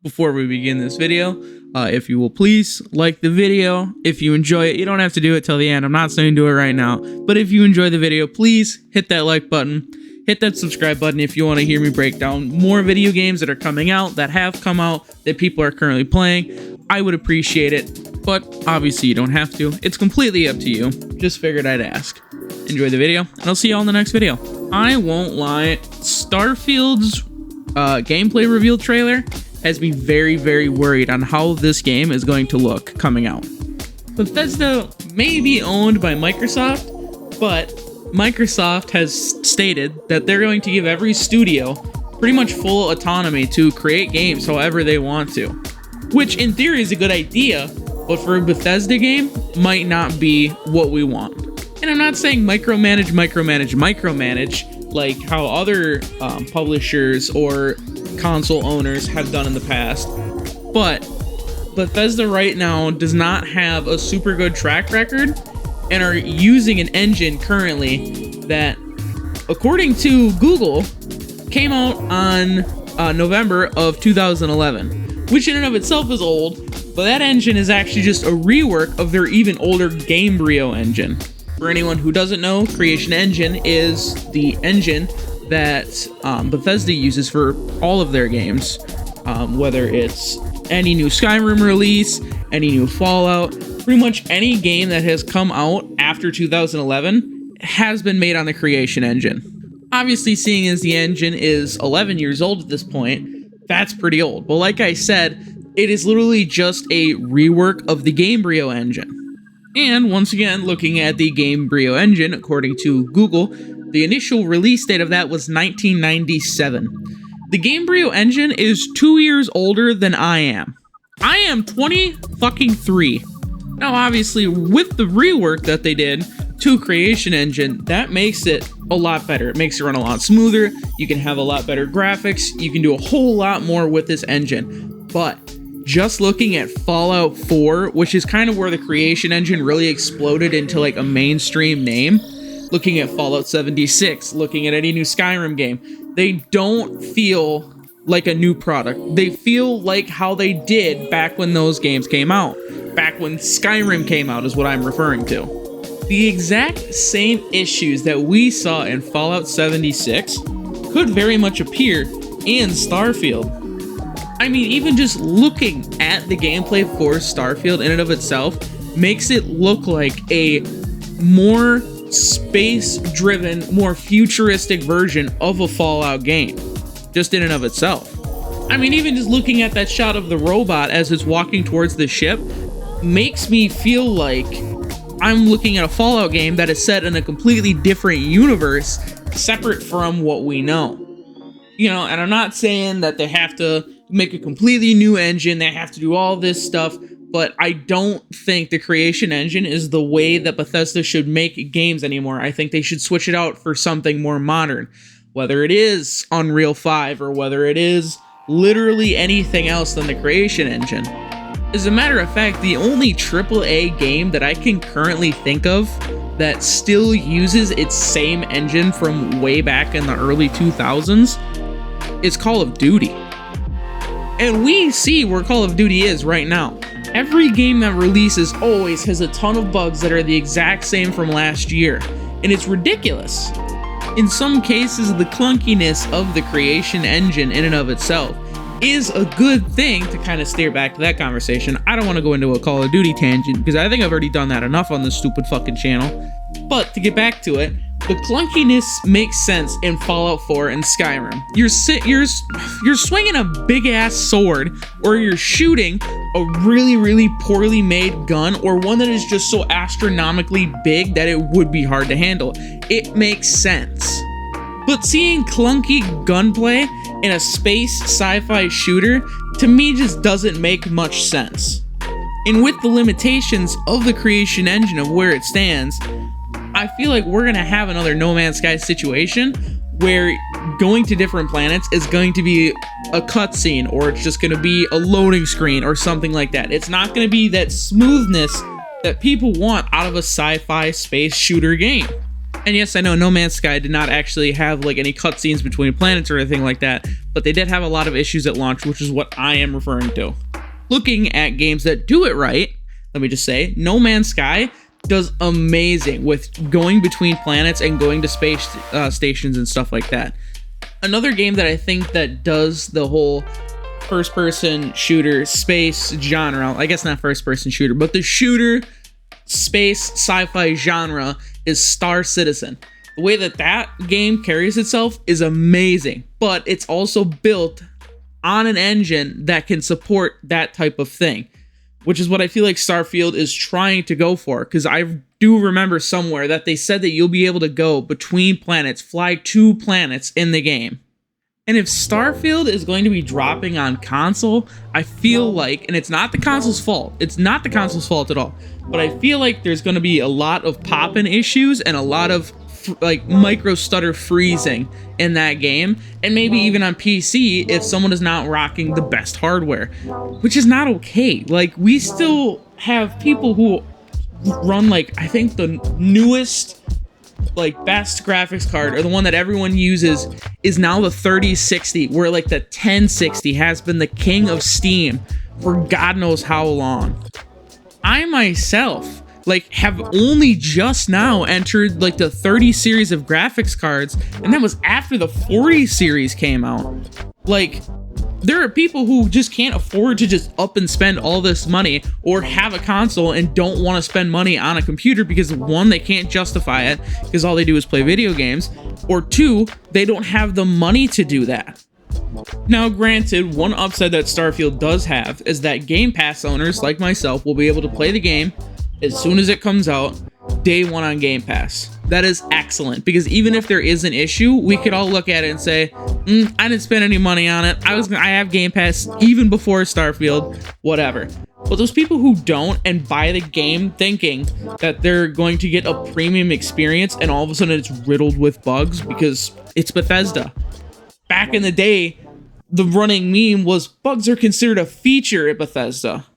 before we begin this video, if you will please like the video. If you enjoy it, you don't have to do it till the end. I'm not saying do it right now, but if you enjoy the video, please hit that like button, hit that subscribe button if you want to hear me break down more video games that are coming out, that have come out, that people are currently playing. I would appreciate it, but obviously you don't have to. It's completely up to you. Just figured I'd ask. Enjoy the video, and I'll see you all in the next video. I won't lie, Starfield's gameplay reveal trailer has me very, very worried on how this game is going to look coming out. Bethesda may be owned by Microsoft, but Microsoft has stated that they're going to give every studio pretty much full autonomy to create games however they want to, which in theory is a good idea, but for a Bethesda game might not be what we want. And I'm not saying micromanage like how other publishers or console owners have done in the past, but Bethesda right now does not have a super good track record and are using an engine currently that, according to Google, came out on November of 2011, which in and of itself is old, but that engine is actually just a rework of their even older Gamebryo engine. For anyone who doesn't know, Creation Engine is the engine that Bethesda uses for all of their games, whether it's any new Skyrim release, any new Fallout, pretty much any game that has come out after 2011 has been made on the Creation Engine. Obviously, seeing as the engine is 11 years old at this point, that's pretty old. But like I said, it is literally just a rework of the Gamebryo engine. And once again, looking at the Gamebryo engine, according to Google, the initial release date of that was 1997. The Gamebryo engine is 2 years older than I am. I am 23. Now, obviously, with the rework that they did to Creation Engine, that makes it a lot better. It makes it run a lot smoother. You can have a lot better graphics. You can do a whole lot more with this engine. But just looking at Fallout 4, which is kind of where the Creation Engine really exploded into like a mainstream name, looking at Fallout 76, looking at any new Skyrim game, they don't feel like a new product. They feel like how they did back when those games came out. Back when Skyrim came out is what I'm referring to. The exact same issues that we saw in Fallout 76 could very much appear in Starfield. I mean, even just looking at the gameplay for Starfield in and of itself makes it look like a more space-driven, more futuristic version of a Fallout game, just in and of itself. I mean, even just looking at that shot of the robot as it's walking towards the ship makes me feel like I'm looking at a Fallout game that is set in a completely different universe, separate from what we know. You know, and I'm not saying that they have to make a completely new engine, they have to do all this stuff, but I don't think the Creation Engine is the way that Bethesda should make games anymore. I think they should switch it out for something more modern, whether it is Unreal 5 or whether it is literally anything else than the Creation Engine. As a matter of fact, the only AAA game that I can currently think of that still uses its same engine from way back in the early 2000s is Call of Duty. And we see where Call of Duty is right now. Every game that releases always has a ton of bugs that are the exact same from last year, and it's ridiculous. In some cases, the clunkiness of the Creation Engine in and of itself is a good thing to kind of steer back to that conversation. I don't want to go into a Call of Duty tangent because I think I've already done that enough on this stupid fucking channel. But to get back to it, the clunkiness makes sense in Fallout 4 and Skyrim. You're swinging a big ass sword, or you're shooting a really, really poorly made gun, or one that is just so astronomically big that it would be hard to handle. It makes sense. But seeing clunky gunplay in a space sci-fi shooter, to me just doesn't make much sense. And with the limitations of the Creation Engine of where it stands, I feel like we're going to have another No Man's Sky situation where going to different planets is going to be a cutscene, or it's just going to be a loading screen or something like that. It's not going to be that smoothness that people want out of a sci-fi space shooter game. And yes, I know No Man's Sky did not actually have like any cutscenes between planets or anything like that, but they did have a lot of issues at launch, which is what I am referring to. Looking at games that do it right, let me just say, No Man's Sky does amazing with going between planets and going to space stations and stuff like that. Another game that I think that does the whole first-person shooter space genre, I guess not first-person shooter, but the shooter space sci-fi genre is Star Citizen. The way that that game carries itself is amazing, but it's also built on an engine that can support that type of thing, which is what I feel like Starfield is trying to go for, because I do remember somewhere that they said that you'll be able to go between planets, fly to planets in the game. And if Starfield is going to be dropping on console, I feel like, and it's not the console's fault, it's not the console's fault at all, but I feel like there's going to be a lot of poppin' issues and a lot of like micro stutter freezing in that game, and maybe even on PC if someone is not rocking the best hardware, which is not okay. Like, we still have people who run, like, I think the newest, like, best graphics card, or the one that everyone uses, is now the 3060, where like the 1060 has been the king of Steam for God knows how long. I myself like have only just now entered like the 30 series of graphics cards, and that was after the 40 series came out. Like, there are people who just can't afford to just up and spend all this money, or have a console and don't want to spend money on a computer because, one, they can't justify it because all they do is play video games, or two, they don't have the money to do that. Now, granted, one upside that Starfield does have is that Game Pass owners like myself will be able to play the game as soon as it comes out, day one on Game Pass. That is excellent, because even if there is an issue, we could all look at it and say, I didn't spend any money on it. I have Game Pass even before Starfield, whatever. But those people who don't and buy the game thinking that they're going to get a premium experience, and all of a sudden it's riddled with bugs because it's Bethesda. Back in the day, the running meme was bugs are considered a feature at Bethesda.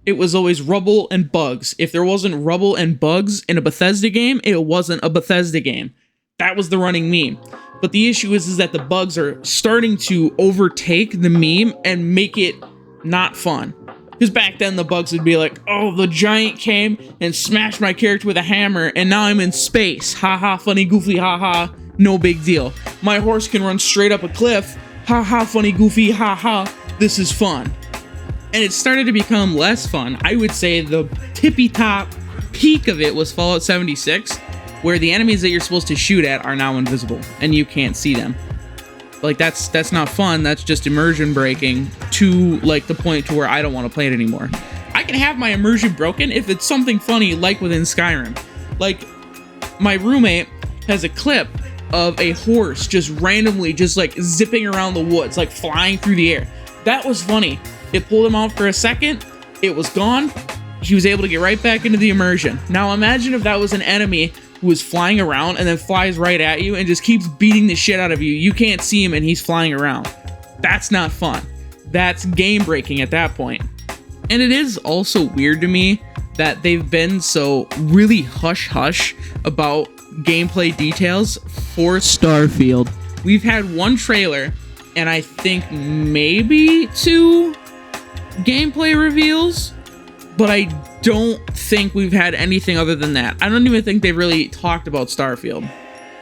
It was always rubble and bugs. If there wasn't rubble and bugs in a Bethesda game, it wasn't a Bethesda game. That was the running meme. But the issue is that the bugs are starting to overtake the meme and make it not fun. Because back then the bugs would be like, oh, the giant came and smashed my character with a hammer, and now I'm in space. Haha, funny, goofy, haha, no big deal. My horse can run straight up a cliff. Haha, funny, goofy, haha, this is fun. And it started to become less fun. I would say the tippy top peak of it was Fallout 76, where the enemies that you're supposed to shoot at are now invisible and you can't see them. Like, that's not fun. That's just immersion breaking to like the point to where I don't want to play it anymore. I can have my immersion broken if it's something funny, like within Skyrim. Like, my roommate has a clip of a horse just randomly just like zipping around the woods, like flying through the air. That was funny. It pulled him out for a second, it was gone, he was able to get right back into the immersion. Now imagine if that was an enemy who was flying around and then flies right at you and just keeps beating the shit out of you. You can't see him and he's flying around. That's not fun. That's game breaking at that point. And it is also weird to me that they've been so really hush-hush about gameplay details for Starfield. We've had one trailer, and I think maybe 2 gameplay reveals, but I don't think we've had anything other than that. I don't even think they've really talked about Starfield.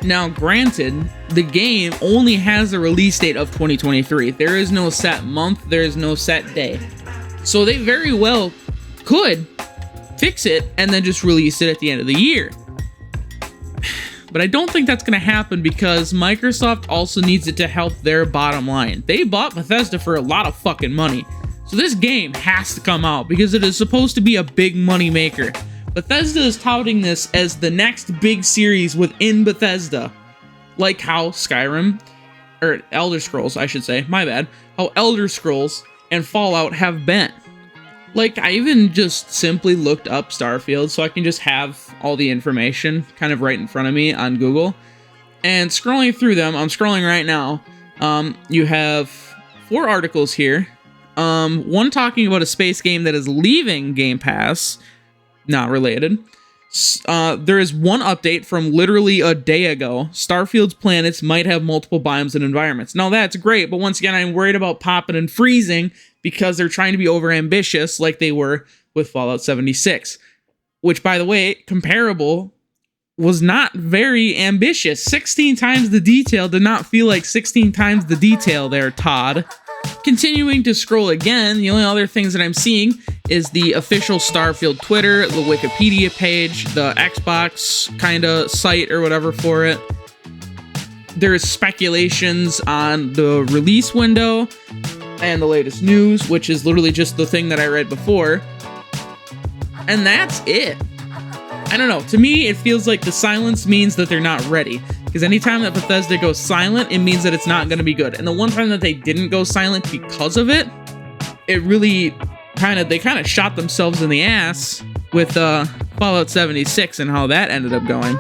Now, granted, the game only has a release date of 2023. There is no set month, there is no set day. So they very well could fix it and then just release it at the end of the year. But I don't think that's going to happen, because Microsoft also needs it to help their bottom line. They bought Bethesda for a lot of fucking money. So this game has to come out because it is supposed to be a big money maker. Bethesda is touting this as the next big series within Bethesda. Like how Skyrim, or Elder Scrolls, I should say, my bad, how Elder Scrolls and Fallout have been. Like, I even just simply looked up Starfield so I can just have all the information kind of right in front of me on Google. And scrolling through them, I'm scrolling right now, you have 4 articles here. One talking about a space game that is leaving Game Pass, not related. There is one update from literally a day ago. Starfield's planets might have multiple biomes and environments. Now that's great, but once again, I'm worried about popping and freezing because they're trying to be overambitious like they were with Fallout 76. Which, by the way, comparable was not very ambitious. 16 times the detail did not feel like 16 times the detail there, Todd. Continuing to scroll again, the only other things that I'm seeing is the official Starfield Twitter, the Wikipedia page, the Xbox kind of site or whatever for it. There's speculations on the release window and the latest news, which is literally just the thing that I read before. And that's it. I don't know. To me, it feels like the silence means that they're not ready. Because anytime that Bethesda goes silent, it means that it's not going to be good. And the one time that they didn't go silent because of it, it really they kind of shot themselves in the ass with Fallout 76 and how that ended up going.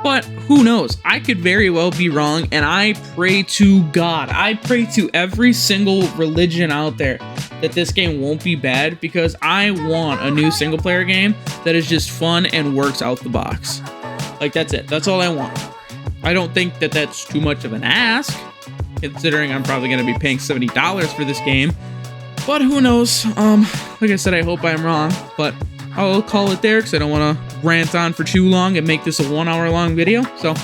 But who knows? I could very well be wrong, and I pray to God. I pray to every single religion out there that this game won't be bad, because I want a new single-player game that is just fun and works out the box. Like, that's it. That's all I want. I don't think that that's too much of an ask, considering I'm probably going to be paying $70 for this game. But who knows? Like I said, I hope I'm wrong, but I'll call it there because I don't want to rant on for too long and make this a 1 hour long video. So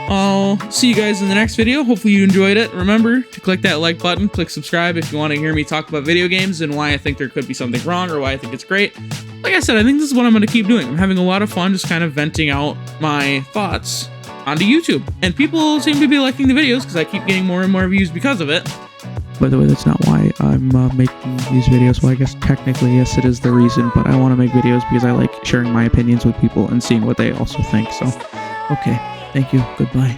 I'll see you guys in the next video. Hopefully you enjoyed it. Remember to click that like button, click subscribe if you want to hear me talk about video games and why I think there could be something wrong or why I think it's great. Like I said, I think this is what I'm going to keep doing. I'm having a lot of fun just kind of venting out my thoughts onto YouTube. And people seem to be liking the videos because I keep getting more and more views because of it. By the way, that's not why I'm making these videos. Well, I guess technically, yes, it is the reason, but I want to make videos because I like sharing my opinions with people and seeing what they also think. So, okay, thank you. Goodbye.